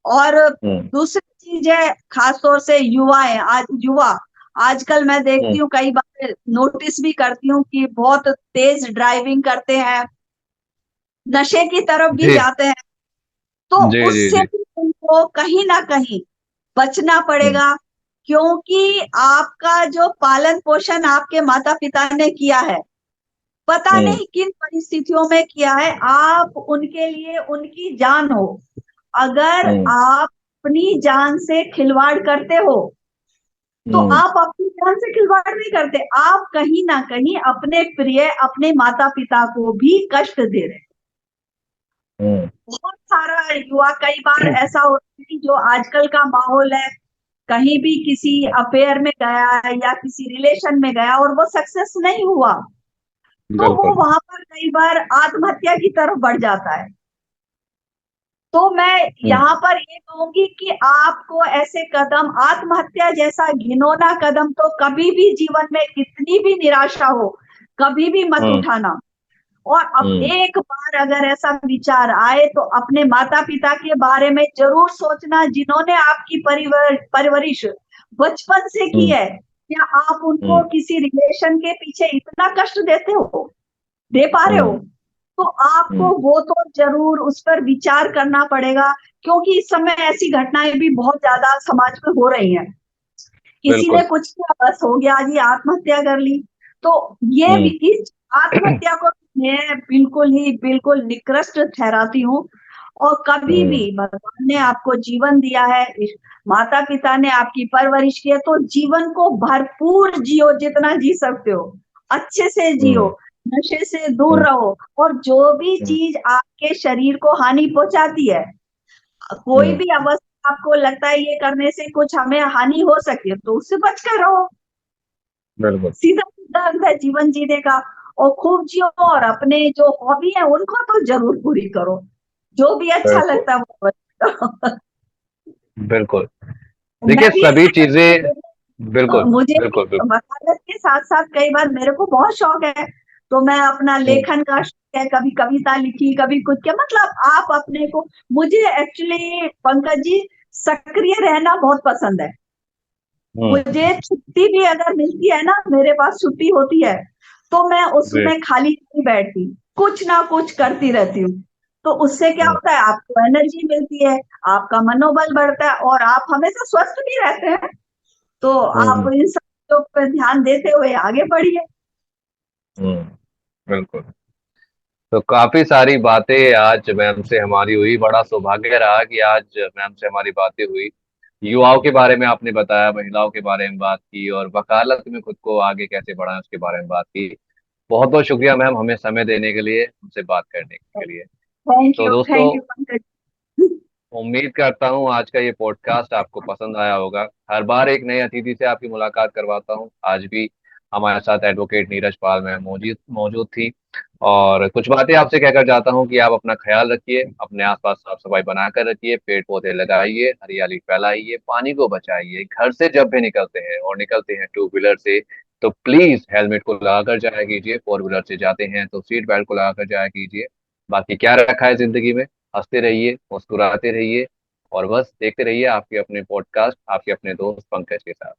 और हम्म। दूसरी चीज है, खासतौर से युवाएं, आज युवा, आजकल मैं देखती हम्म। हूँ, कई बार नोटिस भी करती हूँ कि बहुत तेज ड्राइविंग करते हैं, नशे की तरफ भी जी जाते हैं। तो जी जी उससे जी। भी उनको कहीं ना कहीं बचना हम्म। पड़ेगा। क्योंकि आपका जो पालन पोषण आपके माता पिता ने किया है, पता हम्म। नहीं किन परिस्थितियों में किया है, आप उनके लिए उनकी जान हो। अगर हम्म। आप अपनी जान से खिलवाड़ करते हो, तो हम्म। आप अपनी जान से खिलवाड़ नहीं करते, आप कहीं ना कहीं अपने प्रिय, अपने माता पिता को भी कष्ट दे रहे हैं। हम्म। बहुत सारा युवा, कई बार ऐसा होता है कि जो आजकल का माहौल है, कहीं भी किसी अफेयर में गया है या किसी रिलेशन में गया और वो सक्सेस नहीं हुआ, तो वो बिल्कुल। वहां पर कई बार आत्महत्या की तरफ बढ़ जाता है। तो मैं हम्म। यहाँ पर ये कहूंगी कि आपको ऐसे कदम, आत्महत्या जैसा घिनौना कदम तो कभी भी जीवन में, कितनी भी निराशा हो, कभी भी मत हम्म। उठाना। और अब हम्म। एक बार अगर ऐसा विचार आए तो अपने माता पिता के बारे में जरूर सोचना, जिन्होंने आपकी परवरिश बचपन से की हम्म। है। क्या आप उनको हम्म। किसी रिलेशन के पीछे इतना कष्ट देते हो, दे पा रहे हो? हम्म। तो आपको हम्म। वो तो जरूर उस पर विचार करना पड़ेगा, क्योंकि इस समय ऐसी घटनाएं भी बहुत ज्यादा समाज में हो रही हैं। किसी ने बिल्कुल। कुछ किया, बस हो गया जी, आत्महत्या कर ली। तो ये भी, हम्म। इस आत्महत्या को मैं बिल्कुल निकृष्ट ठहराती हूँ। और कभी भी हम्म। भगवान ने आपको जीवन दिया है, माता पिता ने आपकी परवरिश की है, तो जीवन को भरपूर जियो, जितना जी सकते हो अच्छे से जियो, हम्म। नशे से दूर हम्म। रहो। और जो भी हम्म। चीज आपके शरीर को हानि पहुंचाती है, कोई हम्म। भी अवस्था आपको लगता है ये करने से कुछ हमें हानि हो सकती है, तो उससे बच कर रहो। बिल्कुल। सीधा सिद्धांत है जीवन जीने का। और खूब जियो, और अपने जो हॉबी है उनको तो जरूर पूरी करो, जो भी अच्छा बिल्कुल। लगता है वो करो। बिल्कुल। मैं देखिए भी सभी ऐसा चीजें। करती हूँ। बिल्कुल। मुझे भी बिल्कुल। बिल्कुल। वकालत के साथ साथ कई बार मेरे को बहुत शौक है, तो मैं अपना हम्म। लेखन का शौक है, कभी कविता लिखी, कभी कुछ किया, मतलब आप अपने को, मुझे एक्चुअली पंकज जी सक्रिय रहना बहुत पसंद है। हम्म। मुझे छुट्टी भी अगर मिलती है ना, मेरे पास छुट्टी होती है, तो मैं जी। उसमें खाली नहीं बैठती, कुछ ना कुछ करती रहती हूँ। तो उससे क्या हम्म। होता है, आपको एनर्जी मिलती है, आपका मनोबल बढ़ता है, और आप हमेशा स्वस्थ भी रहते हैं। तो आप हम्म। इन सब चीजों पर ध्यान देते हुए आगे बढ़िए। हम्म। बिल्कुल। तो काफी सारी बातें आज मैम से हमारी हुई, बड़ा सौभाग्य रहा कि आज मैम से हमारी बातें हुई। युवाओं के बारे में आपने बताया, महिलाओं के बारे में बात की, और वकालत में खुद को आगे कैसे बढ़ाएं उसके बारे में बात की। बहुत बहुत शुक्रिया मैम हमें समय देने के लिए, हमसे बात करने के लिए। तो दोस्तों, थैंक यू पंकज। उम्मीद करता हूँ आज का ये पॉडकास्ट आपको पसंद आया होगा। हर बार एक नए अतिथि से आपकी मुलाकात करवाता हूँ। आज भी हमारे साथ एडवोकेट नीरज पाल मैम मौजूद मौजूद थी। और कुछ बातें आपसे कहकर जाता हूँ कि आप अपना ख्याल रखिए, अपने आसपास साफ सफाई बनाकर रखिए, पेड़ पौधे लगाइए, हरियाली फैलाइए, पानी को बचाइए। घर से जब भी निकलते हैं और निकलते हैं टू व्हीलर से, तो प्लीज हेलमेट को लगाकर जाया कीजिए। फोर व्हीलर से जाते हैं तो सीट बेल्ट को लगाकर जाया कीजिए। बाकी क्या रखा है जिंदगी में, हंसते रहिए, मुस्कुराते रहिए, और बस देखते रहिए आपके अपने पॉडकास्ट, आपके अपने दोस्त पंकज के साथ।